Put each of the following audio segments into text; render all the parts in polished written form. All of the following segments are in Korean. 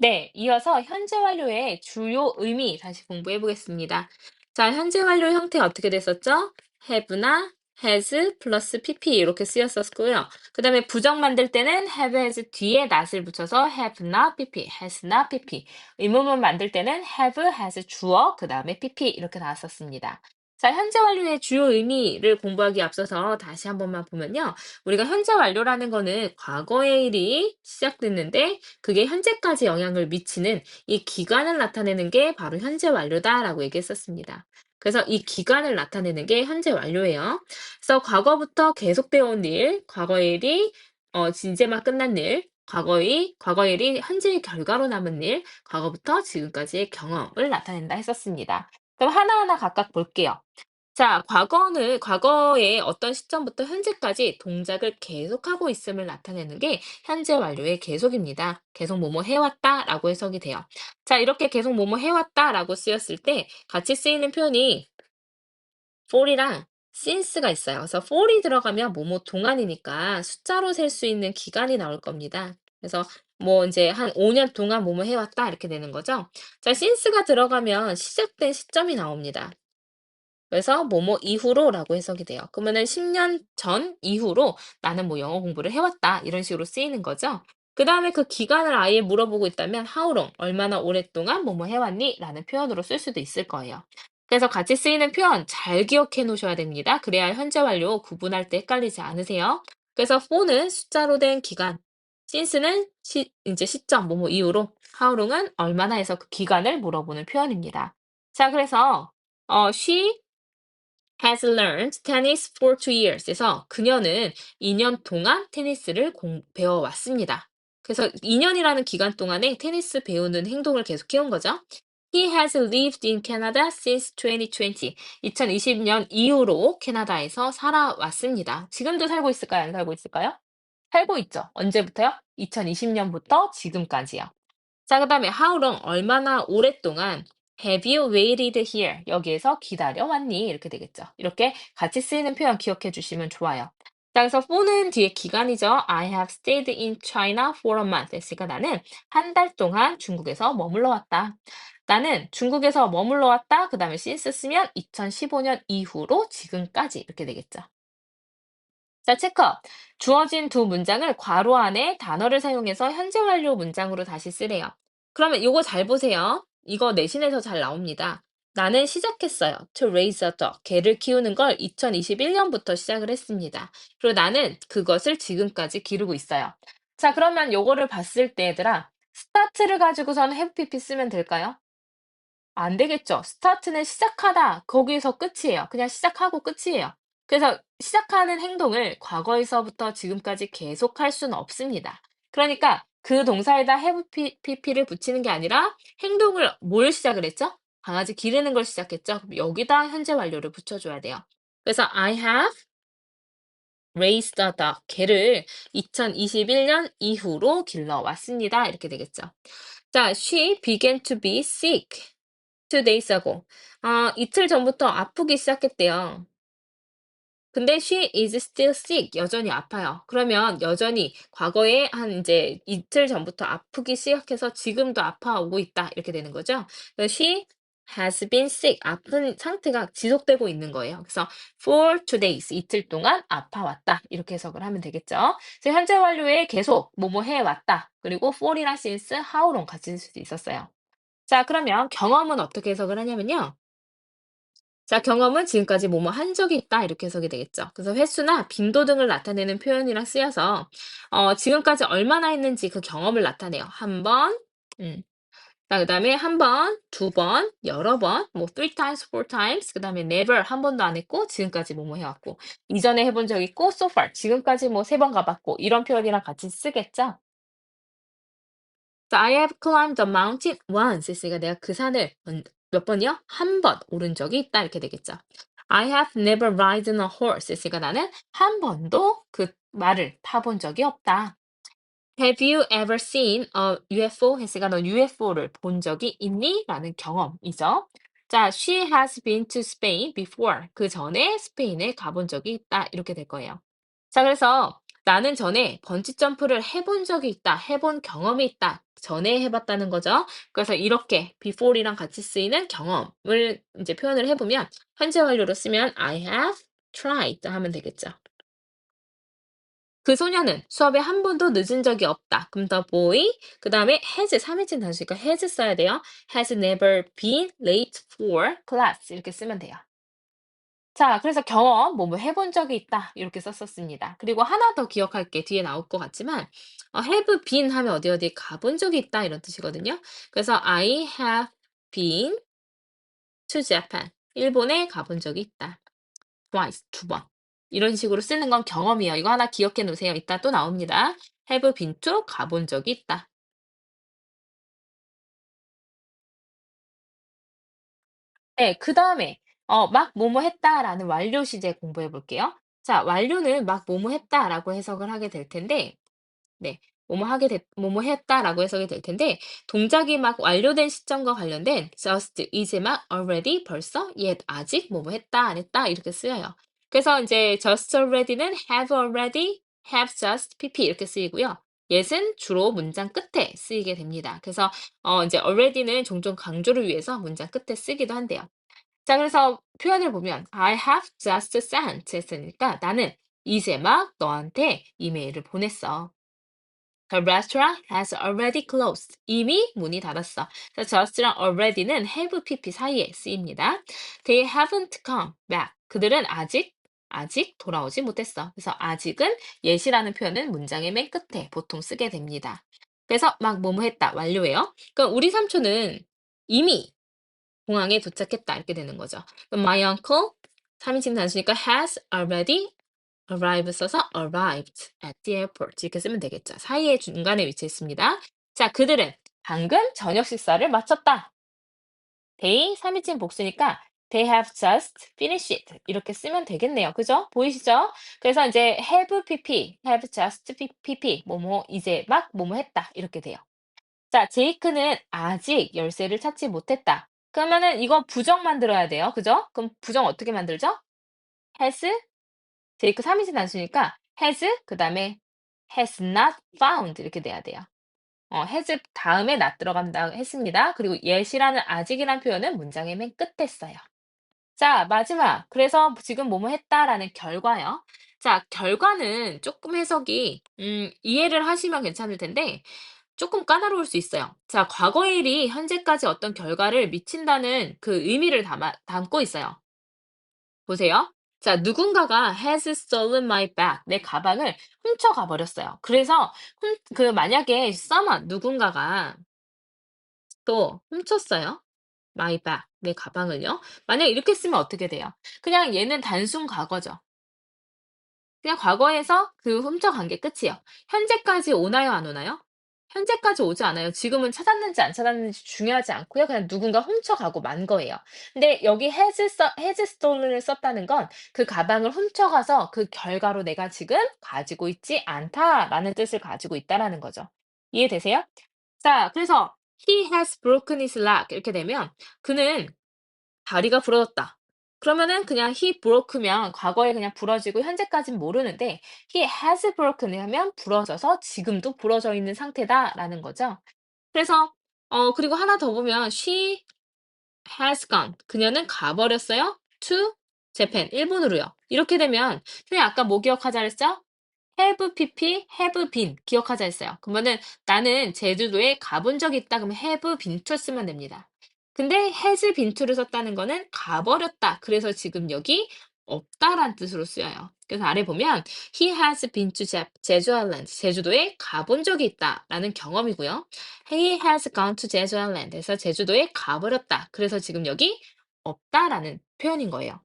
네, 이어서 현재 완료의 주요 의미 다시 공부해 보겠습니다. 자, 현재 완료 형태 어떻게 됐었죠? have나 has 플러스 pp 이렇게 쓰였었고요. 그 다음에 부정 만들 때는 have has 뒤에 not을 붙여서 have not pp, has not pp. 의문문 만들 때는 have has 주어, 그 다음에 pp 이렇게 나왔었습니다. 자, 현재 완료의 주요 의미를 공부하기 앞서서 다시 한 번만 보면요. 우리가 현재 완료라는 거는 과거의 일이 시작됐는데 그게 현재까지 영향을 미치는 이 기간을 나타내는 게 바로 현재 완료다라고 얘기했었습니다. 그래서 이 기간을 나타내는 게 현재 완료예요. 그래서 과거부터 계속되어 온 일, 과거의 일이 이제 막 끝난 일, 과거의 일이 현재의 결과로 남은 일, 과거부터 지금까지의 경험을 나타낸다 했었습니다. 그럼 하나하나 각각 볼게요. 자, 과거의 어떤 시점부터 현재까지 동작을 계속하고 있음을 나타내는 게 현재 완료의 계속입니다. 계속 뭐뭐 해왔다라고 해석이 돼요. 자, 이렇게 계속 뭐뭐 해왔다라고 쓰였을 때 같이 쓰이는 표현이 for이랑 since가 있어요. 그래서 for이 들어가면 뭐뭐 동안이니까 숫자로 셀 수 있는 기간이 나올 겁니다. 그래서 뭐 이제 한 5년 동안 뭐뭐 해왔다 이렇게 되는 거죠. 자, since가 들어가면 시작된 시점이 나옵니다. 그래서 뭐뭐 이후로라고 해석이 돼요. 그러면은 10년 전 이후로 나는 뭐 영어 공부를 해왔다 이런 식으로 쓰이는 거죠. 그 다음에 그 기간을 아예 물어보고 있다면 how long 얼마나 오랫동안 뭐뭐 해왔니? 라는 표현으로 쓸 수도 있을 거예요. 그래서 같이 쓰이는 표현 잘 기억해 놓으셔야 됩니다. 그래야 현재 완료 구분할 때 헷갈리지 않으세요. 그래서 for는 숫자로 된 기간, since는 이제 시점 뭐뭐 이후로, how long은 얼마나 해서 그 기간을 물어보는 표현입니다. 자, 그래서 she has learned tennis for 2 years. 에서 그녀는 2년 동안 테니스를 배워왔습니다. 그래서 2년이라는 기간 동안에 테니스 배우는 행동을 계속 해온 거죠. He has lived in Canada since 2020. 2020년 이후로 캐나다에서 살아왔습니다. 지금도 살고 있을까요? 안 살고 있을까요? 살고 있죠. 언제부터요? 2020년부터 지금까지요. 자, 그다음에 how long 얼마나 오랫동안 have you waited here 여기에서 기다려왔니 이렇게 되겠죠. 이렇게 같이 쓰이는 표현 기억해 주시면 좋아요. 자, 그래서 for는 뒤에 기간이죠. I have stayed in China for a month. 했으니까 나는 한 달 동안 중국에서 머물러 왔다. 나는 중국에서 머물러 왔다. 그다음에 since 쓰면 2015년 이후로 지금까지 이렇게 되겠죠. 자, 체크업. 주어진 두 문장을 괄호 안에 단어를 사용해서 현재 완료 문장으로 다시 쓰래요. 그러면 이거 잘 보세요. 이거 내신에서 잘 나옵니다. 나는 시작했어요. To raise a dog. 개를 키우는 걸 2021년부터 시작을 했습니다. 그리고 나는 그것을 지금까지 기르고 있어요. 자, 그러면 요거를 봤을 때 얘들아, 스타트를 가지고선 have pp 쓰면 될까요? 안 되겠죠. 스타트는 시작하다. 거기서 끝이에요. 그냥 시작하고 끝이에요. 그래서 시작하는 행동을 과거에서부터 지금까지 계속할 수는 없습니다. 그러니까 그 동사에다 have pp를 붙이는 게 아니라 행동을 뭘 시작을 했죠? 강아지 기르는 걸 시작했죠. 그럼 여기다 현재 완료를 붙여줘야 돼요. 그래서 I have raised a dog. 개를 2021년 이후로 길러왔습니다. 이렇게 되겠죠. 자, she began to be sick 2 days ago. 이틀 전부터 아프기 시작했대요. 근데 she is still sick. 여전히 아파요. 그러면 여전히 과거에 한 이제 이틀 전부터 아프기 시작해서 지금도 아파오고 있다. 이렇게 되는 거죠. 그래서 she has been sick. 아픈 상태가 지속되고 있는 거예요. 그래서 for 2 days. 이틀 동안 아파왔다. 이렇게 해석을 하면 되겠죠. 그래서 현재 완료에 계속 뭐뭐 해왔다. 그리고 for이랑 since, how long 같이 쓸 수도 있었어요. 자, 그러면 경험은 어떻게 해석을 하냐면요. 자, 경험은 지금까지 뭐뭐 한 적이 있다 이렇게 해석이 되겠죠. 그래서 횟수나 빈도 등을 나타내는 표현이랑 쓰여서 지금까지 얼마나 했는지 그 경험을 나타내요. 한 번, 자, 그다음에 한 번, 두 번, 여러 번, 뭐 three times, four times, 그다음에 never 한 번도 안 했고 지금까지 뭐뭐 해왔고 이전에 해본 적 있고 so far 지금까지 뭐 세 번 가봤고 이런 표현이랑 같이 쓰겠죠. 자, I have climbed the mountain once 했으니까 내가 그 산을 몇 번이요? 한 번 오른 적이 있다 이렇게 되겠죠. I have never ridden a horse 했으니까 나는 한 번도 그 말을 타본 적이 없다. Have you ever seen a UFO 했으니까 너 UFO를 본 적이 있니? 라는 경험이죠. 자, she has been to Spain before. 그 전에 스페인에 가본 적이 있다. 이렇게 될 거예요. 자, 그래서 나는 전에 번지 점프를 해본 적이 있다, 해본 경험이 있다. 전에 해봤다는 거죠. 그래서 이렇게 before이랑 같이 쓰이는 경험을 이제 표현을 해보면 현재 완료로 쓰면 I have tried 하면 되겠죠. 그 소녀는 수업에 한 번도 늦은 적이 없다. 그럼 the boy, 그 다음에 has, 3인칭 단수니까 has 써야 돼요. has never been late for class 이렇게 쓰면 돼요. 자, 그래서 경험, 뭐 해본 적이 있다. 이렇게 썼었습니다. 그리고 하나 더 기억할 게 뒤에 나올 것 같지만, have been 하면 어디 어디 가본 적이 있다. 이런 뜻이거든요. 그래서 I have been to Japan. 일본에 가본 적이 있다. twice, 두 번. 이런 식으로 쓰는 건 경험이에요. 이거 하나 기억해 놓으세요. 이따 또 나옵니다. have been to 가본 적이 있다. 네, 그다음에 막 뭐뭐 했다라는 완료 시제 공부해 볼게요. 자, 완료는 막 뭐뭐 했다라고 해석을 하게 될 텐데 네. 뭐뭐 했다라고 해석이 될 텐데 동작이 막 완료된 시점과 관련된 just, 이제 막 already, 벌써, yet, 아직, 뭐뭐 했다, 안 했다 이렇게 쓰여요. 그래서 이제 just already는 have already, have just, pp 이렇게 쓰이고요. yet은 주로 문장 끝에 쓰이게 됩니다. 그래서 이제 already는 종종 강조를 위해서 문장 끝에 쓰기도 한대요. 자, 그래서 표현을 보면 I have just sent 했으니까 나는 이제 막 너한테 이메일을 보냈어. The restaurant has already closed. 이미 문이 닫았어. 그래서 just랑 already는 have pp 사이에 쓰입니다. They haven't come back. 그들은 아직 돌아오지 못했어. 그래서 아직은 yet이라는 표현은 문장의 맨 끝에 보통 쓰게 됩니다. 그래서 막 뭐뭐 했다 완료해요. 그럼 우리 삼촌은 이미 공항에 도착했다 이렇게 되는 거죠. 그럼 my uncle 3인칭 단수니까 has already arrive 써서 arrived at the airport 이렇게 쓰면 되겠죠. 사이의 중간에 위치했습니다. 자, 그들은 방금 저녁 식사를 마쳤다. They 3인칭 복수니까 they have just finished it 이렇게 쓰면 되겠네요. 그죠? 보이시죠? 그래서 이제 have pp, have just pp, 뭐뭐 이제 막 뭐뭐 했다 이렇게 돼요. 자, 제이크는 아직 열쇠를 찾지 못했다. 그러면은 이거 부정 만들어야 돼요. 그죠? 그럼 부정 어떻게 만들죠? has 제이크 3인칭 단수니까 has 그다음에 has not found 이렇게 돼야 돼요. has 다음에 not 들어간다 했습니다. 그리고 yet이라는 아직이란 표현은 문장의 맨 끝에 써요. 자, 마지막. 그래서 지금 뭐뭐 했다라는 결과요. 자, 결과는 조금 해석이 이해를 하시면 괜찮을 텐데 조금 까다로울 수 있어요. 자, 과거의 일이 현재까지 어떤 결과를 미친다는 그 의미를 담고 있어요. 보세요. 자, 누군가가 has stolen my bag. 내 가방을 훔쳐가 버렸어요. 그래서 만약에 someone 누군가가 또 훔쳤어요. my bag. 내 가방을요. 만약에 이렇게 쓰면 어떻게 돼요? 그냥 얘는 단순 과거죠. 그냥 과거에서 그 훔쳐간 게 끝이에요. 현재까지 오나요, 안 오나요? 현재까지 오지 않아요. 지금은 찾았는지 안 찾았는지 중요하지 않고요. 그냥 누군가 훔쳐가고 만 거예요. 근데 여기 has stolen을 썼다는 건 그 가방을 훔쳐가서 그 결과로 내가 지금 가지고 있지 않다라는 뜻을 가지고 있다라는 거죠. 이해되세요? 자, 그래서 he has broken his leg 이렇게 되면 그는 다리가 부러졌다. 그러면은 그냥 he broke면 과거에 그냥 부러지고 현재까진 모르는데 he has broken 하면 부러져서 지금도 부러져 있는 상태다라는 거죠. 그래서 그리고 하나 더 보면 she has gone. 그녀는 가버렸어요. to Japan. 일본으로요. 이렇게 되면 선생님 아까 뭐 기억하자 그랬죠? have pp, have been 기억하자 했어요. 그러면은 나는 제주도에 가본 적이 있다. 그러면 have been to 쓰면 됩니다. 근데 has been to를 썼다는 거는 가버렸다. 그래서 지금 여기 없다란 뜻으로 쓰여요. 그래서 아래 보면 he has been to 제주 아일랜드. 제주도에 가본 적이 있다라는 경험이고요. he has gone to 제주 아일랜드. 그래서 제주도에 가버렸다. 그래서 지금 여기 없다라는 표현인 거예요.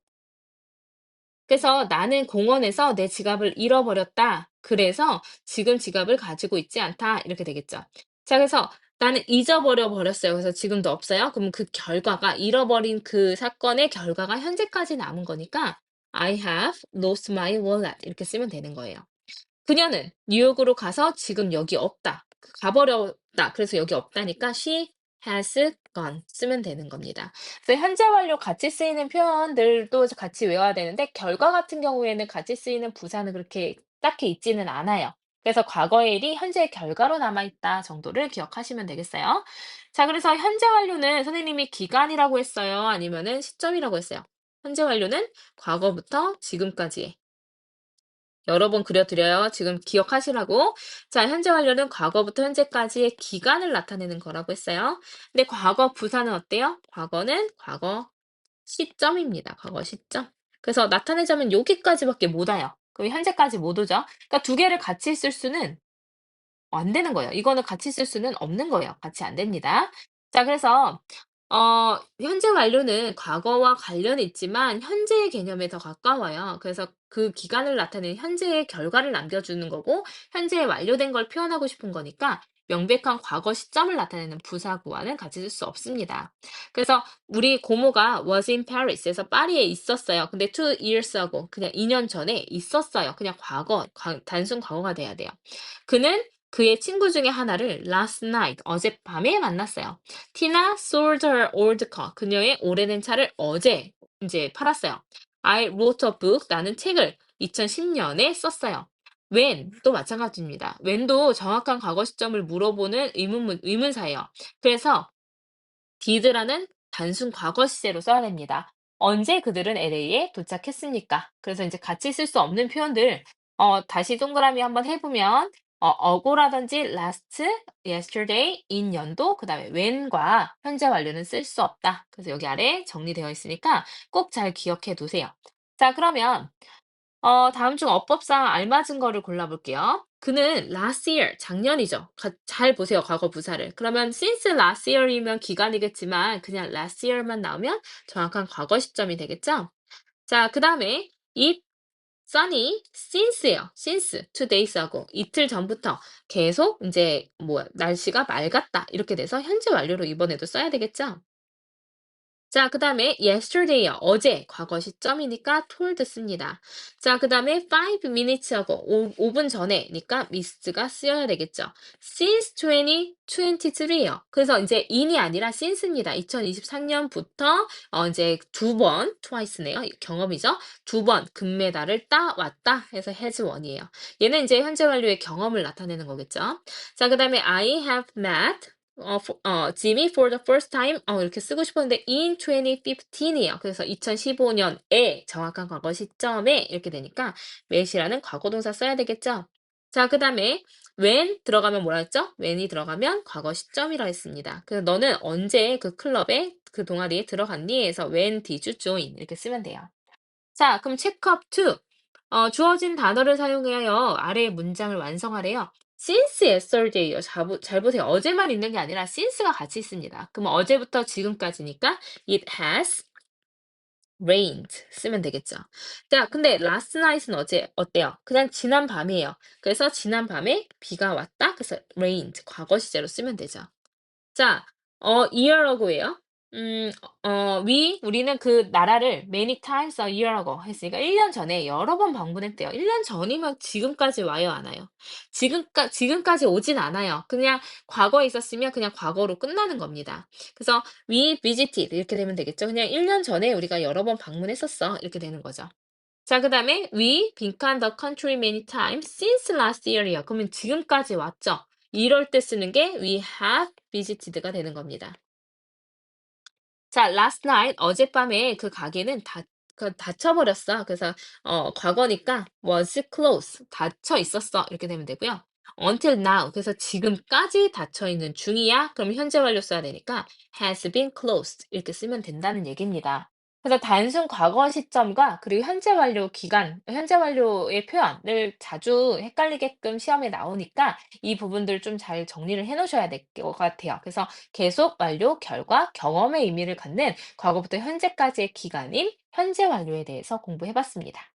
그래서 "나는 공원에서 내 지갑을 잃어버렸다. 그래서 지금 지갑을 가지고 있지 않다." 이렇게 되겠죠. 자, 그래서 "나는 잊어버려 버렸어요. 그래서 지금도 없어요." 그럼 그 결과가 잃어버린 그 사건의 결과가 현재까지 남은 거니까 "I have lost my wallet." 이렇게 쓰면 되는 거예요. 그녀는 뉴욕으로 가서 지금 여기 없다. 가버렸다. 그래서 여기 없다니까 she has gone 쓰면 되는 겁니다. 그래서 현재 완료 같이 쓰이는 표현들도 같이 외워야 되는데 결과 같은 경우에는 같이 쓰이는 부사는 그렇게 딱히 있지는 않아요. 그래서 과거의 일이 현재의 결과로 남아있다 정도를 기억하시면 되겠어요. 자, 그래서 현재 완료는 선생님이 기간이라고 했어요? 아니면은 시점이라고 했어요? 현재 완료는 과거부터 지금까지 여러 번 그려드려요. 지금 기억하시라고. 자, 현재 완료는 과거부터 현재까지의 기간을 나타내는 거라고 했어요. 근데 과거 부사는 어때요? 과거는 과거 시점입니다. 과거 시점. 그래서 나타내자면 여기까지밖에 못 와요. 그럼 현재까지 못 오죠. 그러니까 두 개를 같이 쓸 수는 안 되는 거예요. 이거는 같이 쓸 수는 없는 거예요. 같이 안 됩니다. 자, 그래서 현재 완료는 과거와 관련이 있지만 현재의 개념에 더 가까워요. 그래서 그 기간을 나타내는 현재의 결과를 남겨주는 거고 현재에 완료된 걸 표현하고 싶은 거니까 명백한 과거 시점을 나타내는 부사구와는 같이 쓸 수 없습니다. 그래서 우리 고모가 was in Paris에서 파리에 있었어요. 근데 2 years ago 그냥 2년 전에 있었어요. 그냥 과거, 단순 과거가 돼야 돼요. 그는 그의 친구 중에 하나를 last night, 어젯밤에 만났어요. 티나 sold her old car. 그녀의 오래된 차를 어제 이제 팔았어요. I wrote a book. 나는 책을 2010년에 썼어요. when 또 마찬가지입니다. when도 정확한 과거 시점을 물어보는 의문사예요. 그래서 did라는 단순 과거 시제로 써야 됩니다. 언제 그들은 LA에 도착했습니까? 그래서 이제 같이 쓸 수 없는 표현들 다시 동그라미 한번 해보면 어고라든지 last, yesterday, in 연도, 그 다음에 when과 현재 완료는 쓸 수 없다. 그래서 여기 아래 정리되어 있으니까 꼭 잘 기억해 두세요. 자, 그러면 다음 중 어법상 알맞은 거를 골라볼게요. 그는 last year, 작년이죠. 잘 보세요, 과거 부사를. 그러면 since last year이면 기간이겠지만 그냥 last year만 나오면 정확한 과거 시점이 되겠죠? 자, 그 다음에 it sunny since예요. since 2 days ago. 이틀 전부터 계속 이제 날씨가 맑았다. 이렇게 돼서 현재 완료로 이번에도 써야 되겠죠? 자, 그 다음에 yesterday요. 어제 과거 시점이니까 told 씁니다. 자, 그 다음에 5 minutes ago. 5분 전에니까 miss가 쓰여야 되겠죠. since 2023요. 그래서 이제 in이 아니라 since입니다. 2023년부터 이제 두 번, twice네요. 경험이죠. 두 번 금메달을 따왔다 해서 has won이에요. 얘는 이제 현재 완료의 경험을 나타내는 거겠죠. 자, 그 다음에 I have met Jimmy for the first time 이렇게 쓰고 싶었는데 in 2015이에요. 그래서 2015년에 정확한 과거 시점에 이렇게 되니까 met이라는 과거 동사 써야 되겠죠. 자, 그 다음에 when 들어가면 뭐라 했죠? when이 들어가면 과거 시점이라 했습니다. 그래서 너는 언제 그 클럽에 그 동아리에 들어갔니? 해서 when did you join 이렇게 쓰면 돼요. 자, 그럼 체크업 2. 주어진 단어를 사용하여 아래의 문장을 완성하래요. since yesterday요. 잘 보세요. 어제만 있는 게 아니라 since가 같이 있습니다. 그럼 어제부터 지금까지니까 it has rained 쓰면 되겠죠. 자, 근데 last night은 어제 어때요? 그냥 지난 밤이에요. 그래서 지난 밤에 비가 왔다. 그래서 rained 과거 시제로 쓰면 되죠. 자, year ago예요. 우리는 그 나라를 many times a year ago 했으니까 1년 전에 여러 번 방문했대요. 1년 전이면 지금까지 와요, 안 와요? 지금까지 오진 않아요. 그냥 과거에 있었으면 그냥 과거로 끝나는 겁니다. 그래서 we visited 이렇게 되면 되겠죠. 그냥 1년 전에 우리가 여러 번 방문했었어. 이렇게 되는 거죠. 자, 그 다음에 we been the country many times since last year이요. 그러면 지금까지 왔죠. 이럴 때 쓰는 게 we have visited가 되는 겁니다. 자, last night 어젯밤에 그 가게는 닫혀버렸어. 그래서 과거니까 was closed 닫혀 있었어. 이렇게 되면 되고요. until now 그래서 지금까지 닫혀 있는 중이야. 그럼 현재 완료 써야 되니까 has been closed 이렇게 쓰면 된다는 얘기입니다. 그래서 단순 과거 시점과 그리고 현재 완료 기간, 현재 완료의 표현을 자주 헷갈리게끔 시험에 나오니까 이 부분들 좀 잘 정리를 해 놓으셔야 될 것 같아요. 그래서 계속 완료, 결과, 경험의 의미를 갖는 과거부터 현재까지의 기간인 현재 완료에 대해서 공부해 봤습니다.